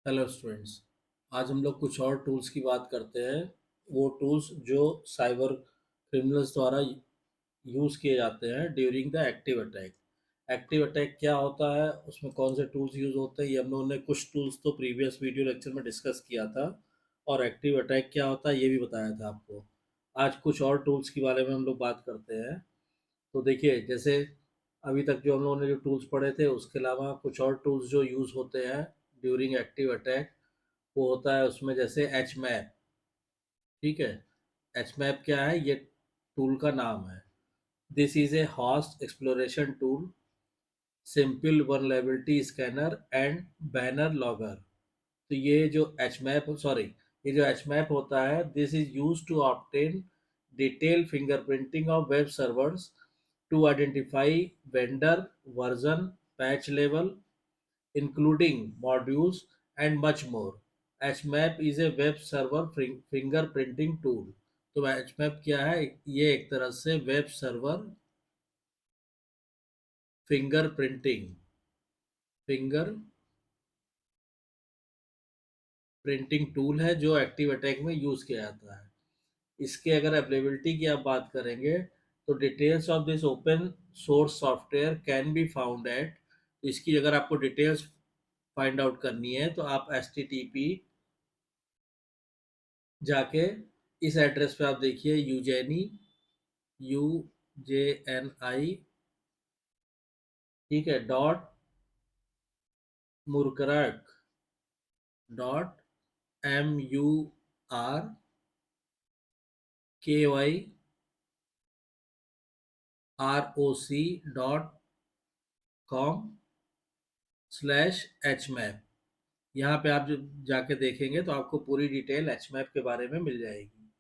Hello students. आज हम लोग कुछ और टूल्स की बात करते हैं। वो टूल्स जो साइबर क्रिमिनल्स द्वारा यूज़ किए जाते हैं during the active attack. Active attack क्या होता है, उसमें कौन से टूल्स यूज़ होते हैं, ये हम लोगों ने कुछ टूल्स तो प्रीवियस वीडियो लेक्चर में डिस्कस किया था। और एक्टिव अटैक क्या होता है ये भी बताया था आपको। आज कुछ और टूल्स के बारे में हम लोग बात करते हैं। तो देखिए, जैसे अभी तक जो हम लोगों ने जो टूल्स पढ़े थे उसके अलावा कुछ और टूल्स जो यूज़ होते हैं ड्यूरिंग एक्टिव अटैक, वो होता है उसमें जैसे एच मैप। ठीक है, एच मैप क्या है, ये टूल का नाम है। This is A host exploration tool, simple vulnerability scanner and banner logger. तो ये जो एच मैप सॉरी ये जो एच मैप होता है, this is use to obtain detail fingerprinting of web servers to identify vendor version patch level including modules and much more. HMAP is a web server fingerprinting tool. तो HMAP क्या है, ये एक तरह से web server finger printing tool है जो active attack में यूज किया जाता है। इसके अगर अवेलेबिलिटी की आप बात करेंगे तो details of this open source software can be found at. इसकी अगर आपको डिटेल्स फाइंड आउट करनी है तो आप HTTP जाके इस एड्रेस पे आप देखिए, UJNI, ठीक है, .murkroc.com/hmap। यहाँ पे आप जब जाके देखेंगे तो आपको पूरी डिटेल एचमैप के बारे में मिल जाएगी।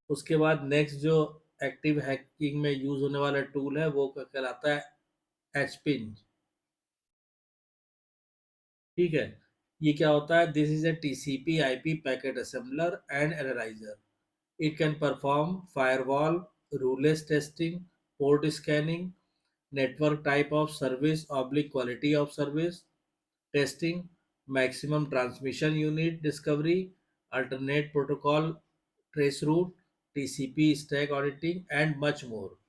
उसके बाद नेक्स्ट जो एक्टिव हैकिंग में यूज होने वाला टूल है वो कहलाता है एचपिंज। ठीक है, ये क्या होता है, this is a TCP IP packet assembler and analyser. It can perform firewall, rules testing, port scanning, network type of service oblique quality of service testing, maximum transmission unit discovery, alternate protocol trace route, TCP stack auditing and much more.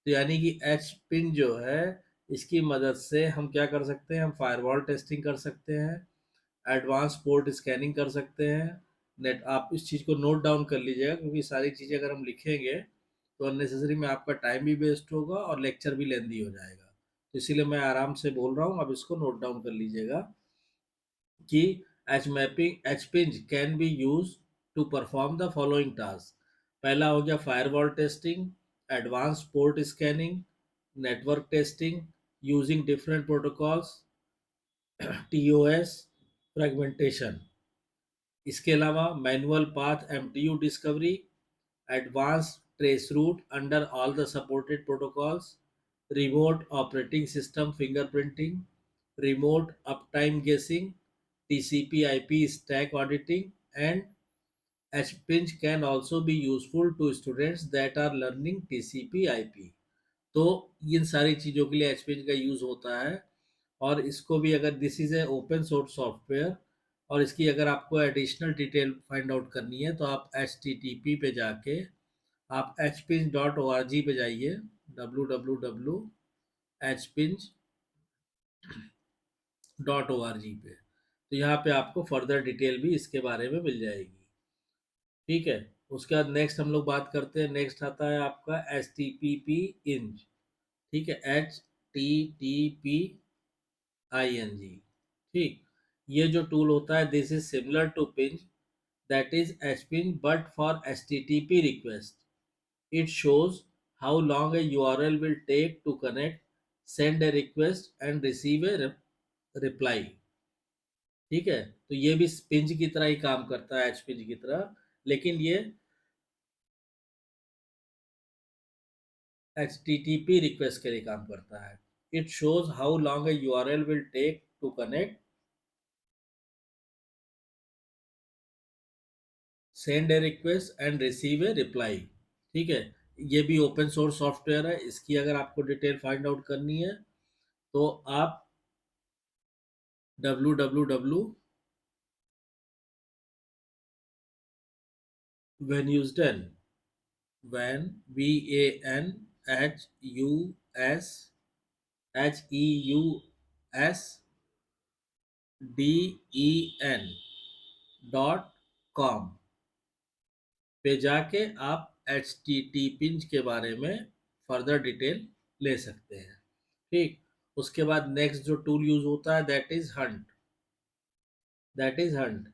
तो यानी कि H pin जो है, इसकी मदद से हम क्या कर सकते हैं, हम फायरवॉल टेस्टिंग कर सकते हैं, एडवांस पोर्ट स्कैनिंग कर सकते हैं। नेट आप इस चीज़ को नोट डाउन कर लीजिएगा, क्योंकि सारी चीज़ें अगर हम लिखेंगे तो अननेसेसरी में आपका टाइम भी वेस्ट होगा और लेक्चर भी लेंदी हो जाएगा। तो इसीलिए मैं आराम से बोल रहा हूँ, अब इसको नोट डाउन कर लीजिएगा कि H ping can be used to perform the following task. पहला हो गया firewall testing, advance port scanning, network testing using different protocols, TOS fragmentation. इसके अलावा manual path MTU discovery, advance trace route under all the supported protocols, remote operating system fingerprinting, remote uptime guessing, TCP IP stack auditing and HPinch can also be useful to students that are learning TCP IP। तो इन सारी चीज़ों के लिए HPinch का use होता है। और इसको भी अगर this is a open source software, और इसकी अगर आपको एडिशनल डिटेल फाइंड आउट करनी है तो आप HTTP पे जाके आप hpinch.org पे जाइए, www.hpinch.org पे। तो यहाँ पे आपको फर्दर डिटेल भी इसके बारे में मिल जाएगी। ठीक है, उसके बाद नेक्स्ट हम लोग बात करते हैं, नेक्स्ट आता है आपका HTTP इंच। ठीक है, HTTP ING। ठीक, ये जो टूल होता है, this is similar to pinch, that is hpinch but for HTTP request. It shows how long a URL will take to connect, send a request and receive a reply. ठीक है, तो ये भी पिंच की तरह ही काम करता है, HPinch की तरह, लेकिन ये HTTP रिक्वेस्ट के लिए काम करता है। It shows how long a URL will take to connect, send a request and receive a reply. ठीक है, ये भी ओपन सोर्स सॉफ्टवेयर है। इसकी अगर आपको डिटेल फाइंड आउट करनी है तो आप www when used in, when VANHUSDEN पे जाके आप एच टी टी पिंच के बारे में फर्दर डिटेल ले सकते हैं। ठीक। उसके बाद नेक्स्ट जो टूल यूज होता है दैट इज हंट।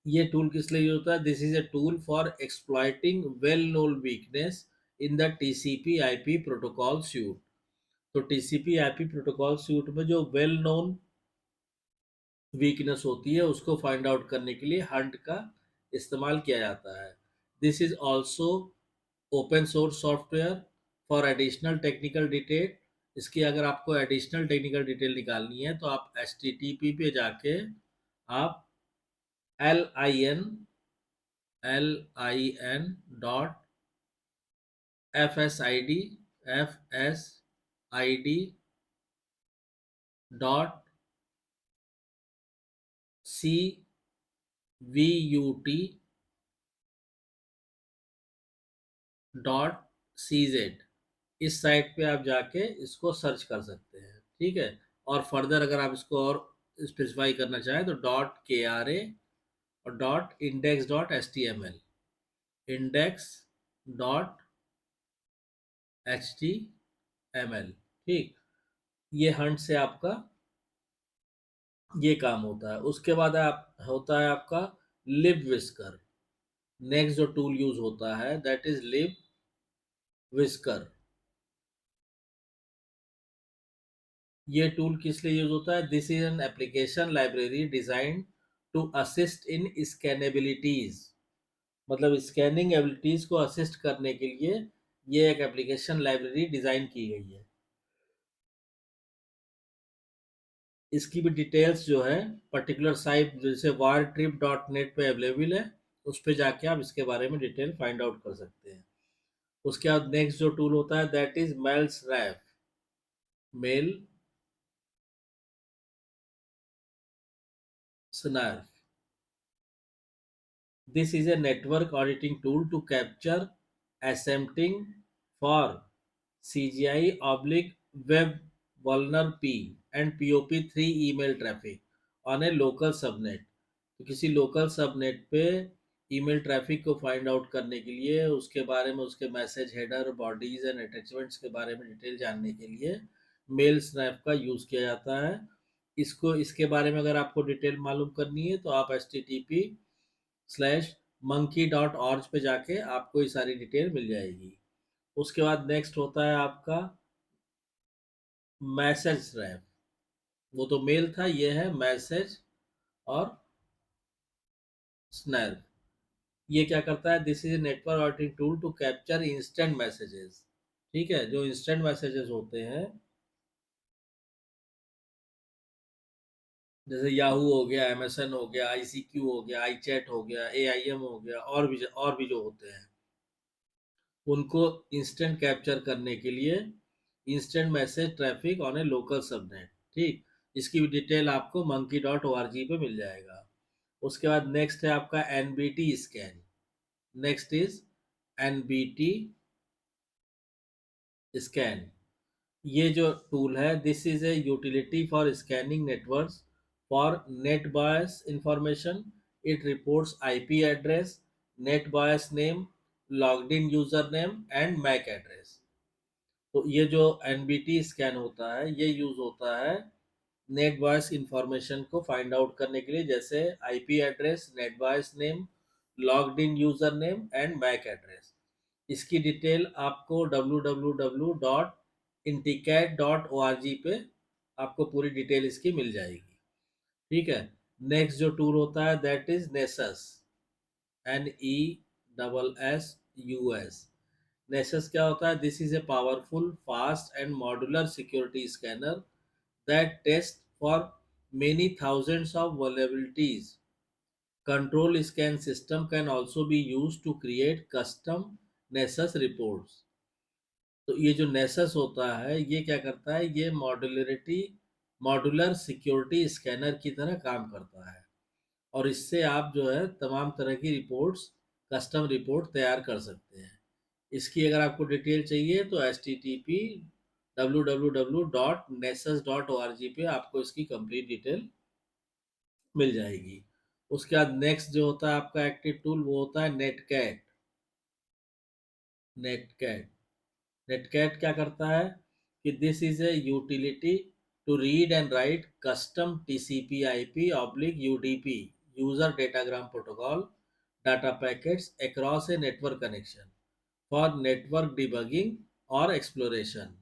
ये टूल किस लिए यूज होता है? This is a tool for exploiting well known weakness in the TCP IP protocol suit. तो टीसीपी आईपी प्रोटोकॉल सूट में जो वेल नोन वीकनेस होती है उसको फाइंड आउट करने के लिए हंट का इस्तेमाल किया जाता है। This is also open source software for additional technical detail. इसकी अगर आपको एडिशनल टेक्निकल डिटेल निकालनी है तो आप एच टी टी पी पे जाके आप LIN dot FSID dot CVUT dot CZ इस साइट पे आप जाके इसको सर्च कर सकते हैं। ठीक है। और फर्दर अगर आप इसको और स्पेसिफाई करना चाहें तो .KRA और .index.html, index.html। ठीक। ये हंट से आपका ये काम होता है। उसके बाद आप होता है आपका लिव विस्कर। नेक्स्ट जो टूल यूज होता है दैट इज लिव विस्कर। ये टूल किस लिए यूज होता है? This is an application library design to assist in scan abilities. मतलब स्कैनिंग एबिलिटीज को असिस्ट करने के लिए ये एक एप्लीकेशन लाइब्रेरी डिजाइन की गई है। इसकी भी डिटेल्स जो है पर्टिकुलर साइट जैसे wartrip.net पे अवेलेबल है। उस पे जाके आप इसके बारे में डिटेल फाइंड आउट कर सकते हैं। उसके बाद नेक्स्ट जो टूल होता है that is mail snap. Mail snap. This is a network auditing tool to capture attempting for CGI oblique web vulner P and POP3 email traffic on a local subnet। तो किसी local subnet पे email traffic को find out करने के लिए उसके बारे में उसके message header bodies and attachments के बारे में डिटेल जानने के लिए मेल स्नैप का यूज़ किया जाता है। इसको इसके बारे में अगर आपको डिटेल मालूम करनी है तो आप http:/monkey.org पे जाके आपको ये सारी डिटेल मिल जाएगी। उसके बाद नेक्स्ट होता है आपका मैसेज स्नैप। वो तो मेल था, ये है मैसेज और स्नैप। ये क्या करता है? This is network auditing tool to capture instant messages. ठीक है। जो इंस्टेंट मैसेजेस होते हैं जैसे याहू हो गया, MSN हो गया, ICQ हो गया, iChat हो गया, AIM हो गया, और भी जो होते हैं उनको इंस्टेंट कैप्चर करने के लिए instant message traffic on A local subnet. ठीक। इसकी भी डिटेल आपको monkey.org पे मिल जाएगा। उसके बाद नेक्स्ट है आपका NBT scan. Next is NBT scan. ये जो टूल है this is a utility for scanning networks for NetBIOS information. It reports IP address, NetBIOS name, logged in user name and MAC address. तो ये जो NBT scan होता है ये use होता है नेट बायस इंफॉर्मेशन को find out करने के लिए जैसे IP address, NetBIOS name, logged in user name and MAC address. इसकी डिटेल आपको www.inticat.org पे आपको पूरी डिटेल इसकी मिल जाएगी। ठीक है। नेक्स्ट जो टूल होता है that is Nessus. NESSUS। Nessus क्या होता है? This is a powerful fast and modular security scanner that test for many thousands of vulnerabilities। Control scan system can also be used to create custom Nessus reports। तो ये जो Nessus होता है ये क्या करता है? ये मॉड्यूलर सिक्योरिटी स्कैनर की तरह काम करता है और इससे आप जो है तमाम तरह की रिपोर्ट्स कस्टम रिपोर्ट तैयार कर सकते हैं। इसकी अगर आपको डिटेल चाहिए तो http://www.nessus.org पे आपको इसकी कंप्लीट डिटेल मिल जाएगी। उसके बाद नेक्स्ट जो होता है आपका एक्टिव टूल वो होता है नेटकैट। नेटकैट नेटकैट क्या करता है कि this is a utility to read and write custom TCP IP oblique UDP user datagram protocol data packets across a network connection for network debugging और एक्सप्लोरेशन।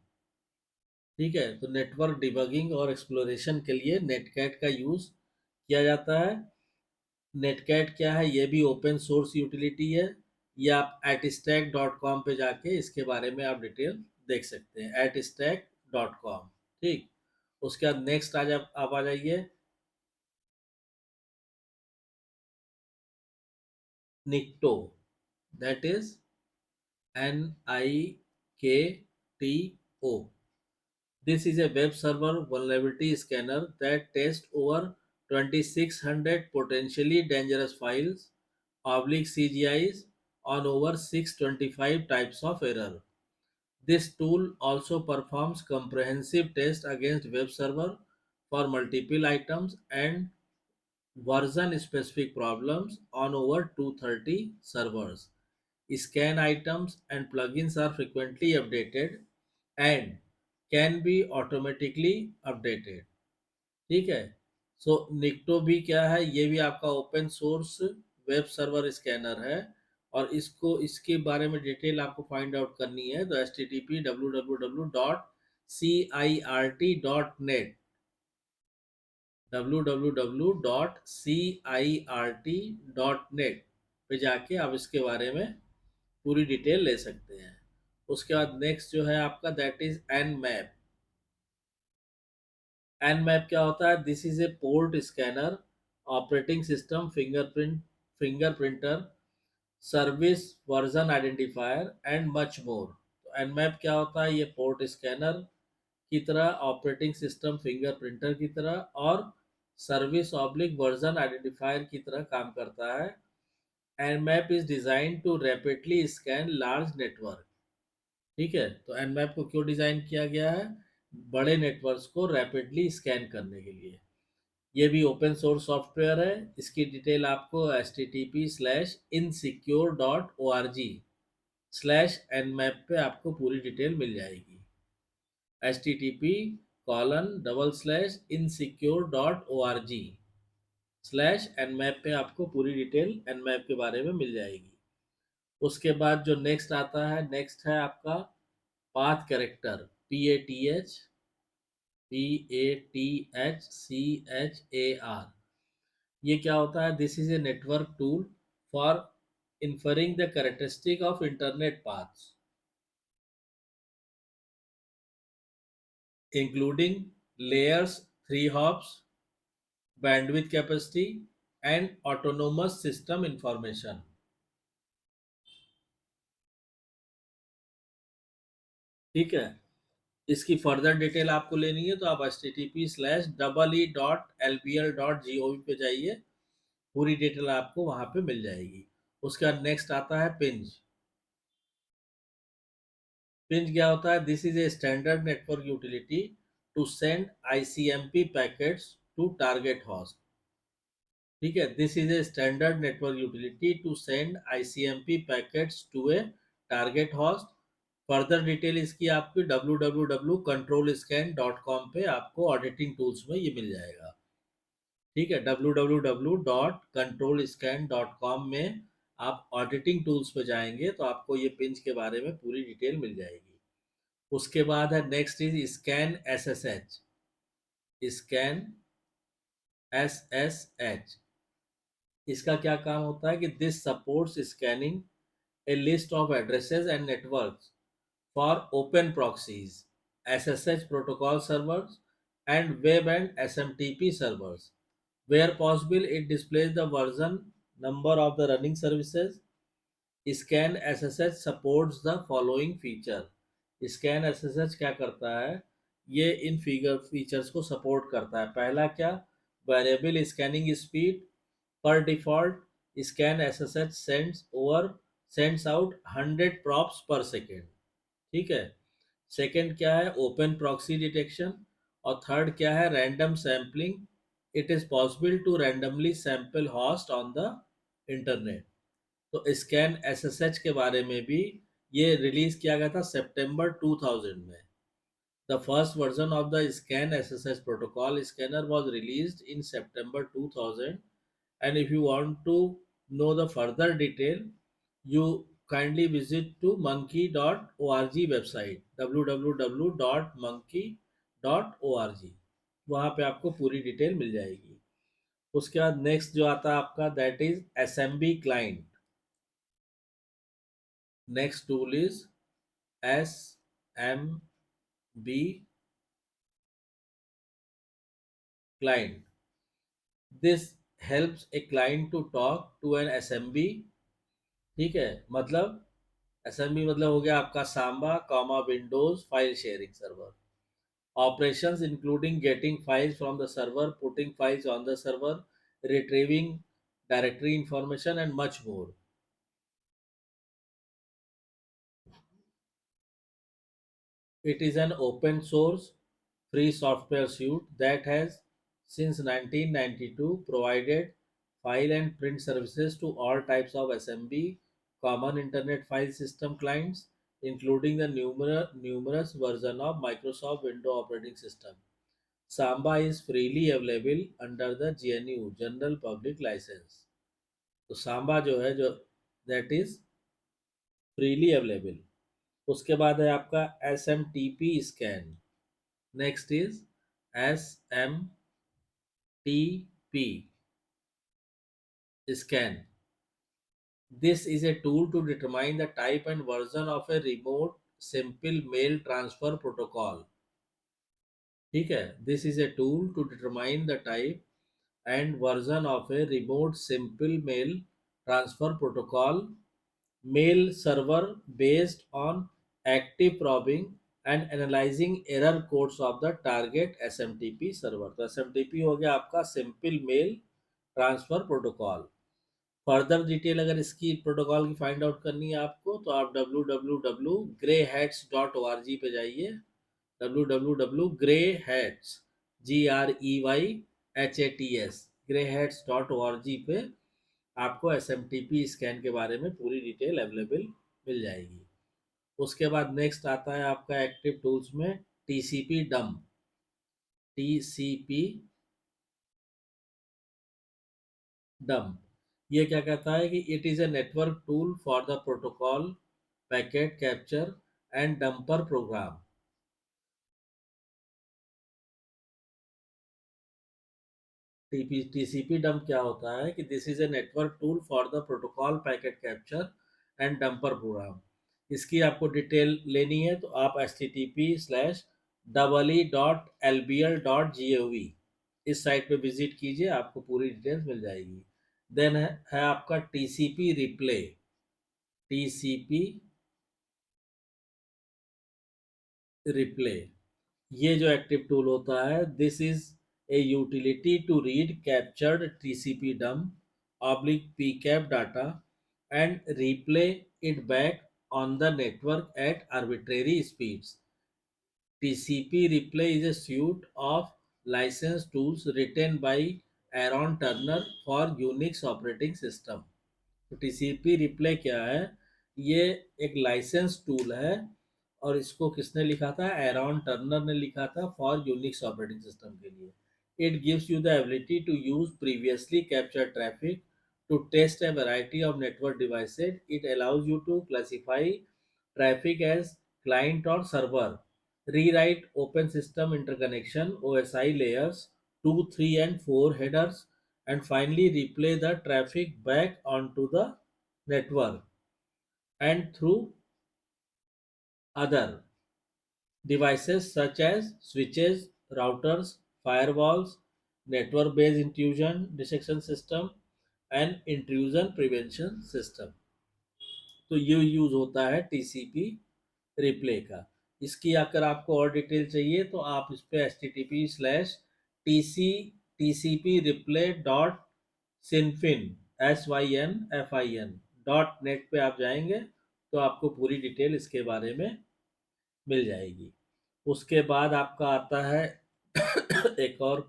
ठीक है, तो नेटवर्क डिबगिंग और एक्सप्लोरेशन के लिए नेटकैट का यूज किया जाता है। नेटकैट क्या है, ये भी ओपन सोर्स यूटिलिटी है। ये आप atstack.com पे जाके इसके बारे में आप डिटेल देख सकते हैं, atstack.com। ठीक, उसके बाद नेक्स्ट आज आप आ जाइए निक्टो, that is NIKTO। This is a web server vulnerability scanner that tests over 2600 potentially dangerous files, oblique CGIs on over 625 types of error. This tool also performs comprehensive tests against web server for multiple items and version specific problems on over 230 servers. Scan items and plugins are frequently updated and can be automatically updated। ठीक है, सो निक्टो भी क्या है, ये भी आपका open source web server scanner है। और इसको इसके बारे में डिटेल आपको फाइंड आउट करनी है तो http://www.cirt.net www.cirt.net पे जाके आप इसके बारे में पूरी डिटेल ले सकते हैं। उसके बाद नेक्स्ट जो है आपका that is Nmap. Nmap क्या होता है, this is a port scanner operating system fingerprinter service version identifier and much more. तो एन मैप क्या होता है, ये पोर्ट स्कैनर की तरह, ऑपरेटिंग सिस्टम फिंगरप्रिंटर की तरह और सर्विस ऑब्लिक वर्जन आइडेंटिफायर की तरह काम करता है। nmap is designed to rapidly scan large network। ठीक है, तो nmap को क्यों डिजाइन किया गया है, बड़े नेटवर्क्स को रैपिडली स्कैन करने के लिए। ये भी ओपन सोर्स सॉफ्टवेयर है। इसकी डिटेल आपको http://insecure.org/nmap पे आपको पूरी डिटेल मिल जाएगी। http://insecure.org/nmap पे आपको पूरी डिटेल nmap के बारे में मिल जाएगी। उसके बाद जो नेक्स्ट आता है, नेक्स्ट है आपका पाथ कैरेक्टर, PATHCHAR। ये क्या होता है, this is a network tool for inferring the characteristic of internet paths including layers, 3 hops, bandwidth capacity and autonomous system information। ठीक है, इसकी फर्दर डिटेल आपको लेनी है तो आप http://ee.lbl.gov पे जाइए, पूरी डिटेल आपको वहां पे मिल जाएगी। उसके बाद नेक्स्ट आता है पिंज। पिंज क्या होता है, this is a standard network utility to send ICMP packets to target host. ठीक है, this is a standard network utility to send ICMP packets to a target host. Further detail इसकी आपकी www.controlscan.com पे आपको ऑडिटिंग टूल्स में ये मिल जाएगा। ठीक है, www.controlscan.com में आप ऑडिटिंग टूल्स पे जाएंगे तो आपको ये पिंच के बारे में पूरी डिटेल मिल जाएगी। उसके बाद है next is scan SSH। Scan SSH, इसका क्या काम होता है कि this supports scanning A list of addresses and networks for open proxies, SSH protocol servers, and web and SMTP servers. Where possible, it displays the version number of the running services. Scan SSH supports the following feature। Scan SSH क्या करता है, ये इन features को support करता है। पहला क्या, variable scanning speed पर default Scan SSH sends out 100 props per second. ठीक है। सेकंड क्या है, ओपन प्रॉक्सी डिटेक्शन। और थर्ड क्या है, random sampling. It is possible to randomly sample host on the internet. तो स्कैन एसएसएच के बारे में भी ये रिलीज किया गया था सितंबर 2000 में। The first version of the scan SSH protocol scanner was released in September 2000। And if you want to know the further detail, you kindly visit to monkey.org website, www.monkey.org। वहाँ पे आपको पूरी डिटेल मिल जाएगी। उसके बाद नेक्स्ट जो आता है आपका, that is SMB client. Next tool is S M B client. This helps a client to talk to an SMB. ठीक है, मतलब एसएमबी मतलब हो गया आपका Samba comma Windows file sharing server. Operations including getting files from the server, putting files on the server, retrieving directory information and much more. It is an open source free software suite that has since 1992 provided file and print services to all types of SMB common internet file system clients, including the numerous versions of Microsoft Windows operating system. Samba is freely available under the GNU General Public License. तो सांबा जो है जो that is freely available. उसके बाद है आपका S M T P scan. Next is S M T P scan. This is a tool to determine the type and version of a remote simple mail transfer protocol। ठीक है, this is a tool to determine the type and version of a remote simple mail transfer protocol mail server based on active probing and analyzing error codes of the target SMTP server। तो SMTP हो गया आपका simple mail transfer protocol. Further detail अगर इसकी protocol की find out करनी है आपको, तो आप www.greyhats.org पे जाइए। www.greyhats GREYHATS greyhats.org पे आपको SMTP स्कैन के बारे में पूरी डिटेल अवेलेबल मिल जाएगी। उसके बाद नेक्स्ट आता है आपका एक्टिव टूल्स में टीसीपी डम। टीसीपी डम ये क्या कहता है कि it is a network tool for the protocol packet capture and dumper program. TCP dump क्या होता है कि this is a network tool for the protocol packet capture and dumper program. इसकी आपको डिटेल लेनी है तो आप http://ee.lbl.gov इस साइट पे विजिट कीजिए, आपको पूरी डिटेल्स मिल जाएगी। देन है आपका टीसीपी रिप्ले। टीसीपी रिप्ले ये जो एक्टिव टूल होता है, this is a utility to read captured TCP dump oblique pcap data and replay it back on the network at arbitrary speeds। TCP Replay is a suite of licensed tools written by Aaron Turner for Unix operating system। तो TCP Replay क्या है, ये एक licence tool है और इसको किसने लिखा था, एरॉन टर्नर ने लिखा था फॉर यूनिक्स ऑपरेटिंग सिस्टम के लिए। It gives you the ability to use previously captured traffic to test a variety of network devices। It allows you to classify traffic as client or server, rewrite open system interconnection OSI layers 2, 3 and 4 headers, and finally replay the traffic back onto the network and through other devices such as switches, routers, firewalls, network-based intrusion detection system and intrusion prevention system। तो ये use होता है TCP replay का। इसकी अगर आपको और detail चाहिए तो आप इस पे http/tc tcp replay.sinfin SYNFIN.net पे आप जाएंगे तो आपको पूरी डिटेल इसके बारे में मिल जाएगी। उसके बाद आपका आता है एक और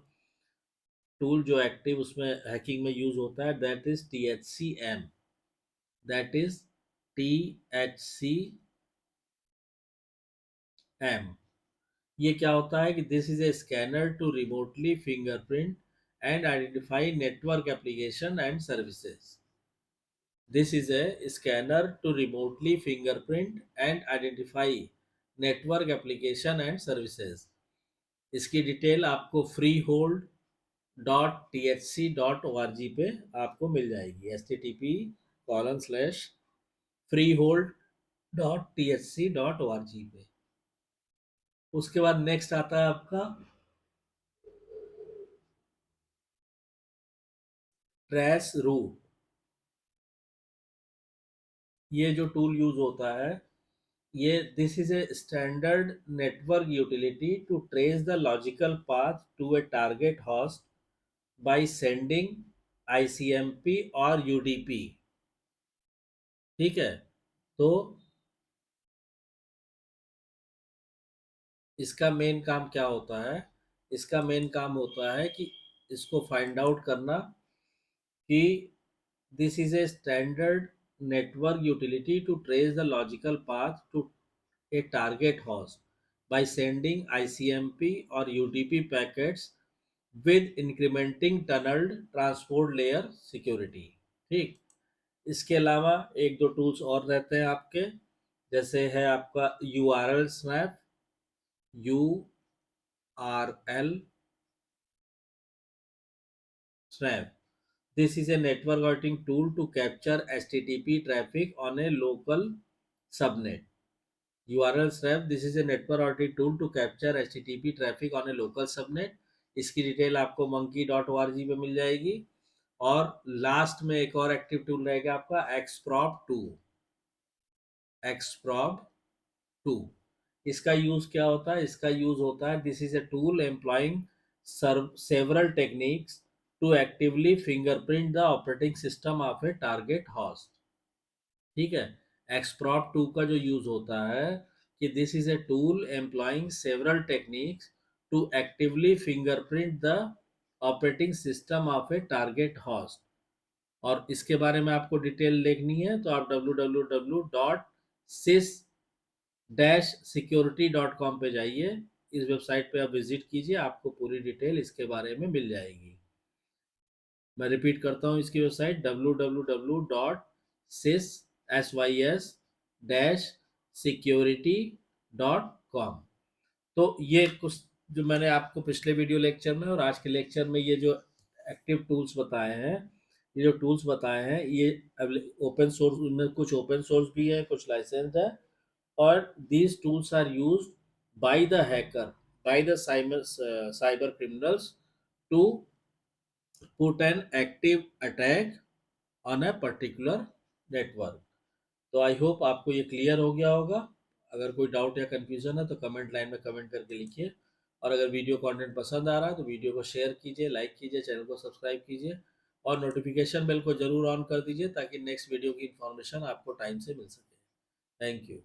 टूल जो एक्टिव उसमें हैकिंग में यूज होता है, that is THCM। That is THCM। ये क्या होता है कि this is a scanner to remotely fingerprint and identify network application and services. This is a scanner to remotely fingerprint and identify network application and services। इसकी detail आपको freehold.thc.org पे आपको मिल जाएगी, http://freehold.thc.org पे। उसके बाद नेक्स्ट आता है आपका ट्रेस रूट। ये जो टूल यूज होता है, ये this is a standard network utility to trace the logical path to a target host by sending ICMP और UDP। ठीक है, तो इसका मेन काम क्या होता है? इसका मेन काम होता है कि इसको फाइंड आउट करना कि this is a standard network utility to trace the logical path to a target host by sending ICMP or UDP packets with incrementing tunneled transport layer security। ठीक, इसके अलावा एक दो टूल्स और रहते हैं आपके, जैसे है आपका URL snap। URL snap, this is a network routing tool to capture HTTP traffic on a local subnet। URL Snap, this is a network routing tool to capture HTTP traffic on a local subnet। इसकी detail आपको monkey.org पे मिल जाएगी। और last में एक और active tool रहेगा आपका Xprop 2। Xprop 2 इसका यूज क्या होता है? इसका यूज होता है, this is a tool employing several techniques to actively fingerprint the operating system of a target host. ठीक है, Xprop 2 का जो यूज होता है कि this is a tool employing several techniques to actively fingerprint the operating system of a target host. और इसके बारे में आपको डिटेल देखनी है तो आप www.sys-security.com पे जाइए। इस वेबसाइट पे आप विजिट कीजिए, आपको पूरी डिटेल इसके बारे में मिल जाएगी। मैं रिपीट करता हूँ इसकी वेबसाइट www.sys-security.com। तो ये कुछ जो मैंने आपको पिछले वीडियो लेक्चर में और आज के लेक्चर में ये जो एक्टिव टूल्स बताए हैं, ये जो टूल्स बताए हैं, ये ओपन सोर्स, उनमें कुछ ओपन सोर्स भी है, कुछ लाइसेंस है। और these tools are used by the hacker, by the cyber criminals to put an active attack on a particular network। तो आई होप आपको ये क्लियर हो गया होगा। अगर कोई डाउट या कंफ्यूजन है तो कमेंट लाइन में कमेंट करके लिखिए। और अगर वीडियो कंटेंट पसंद आ रहा है तो वीडियो को शेयर कीजिए, लाइक कीजिए, चैनल को सब्सक्राइब कीजिए और नोटिफिकेशन बेल को जरूर ऑन कर दीजिए ताकि नेक्स्ट वीडियो की इंफॉर्मेशन आपको टाइम से मिल सके। Thank you.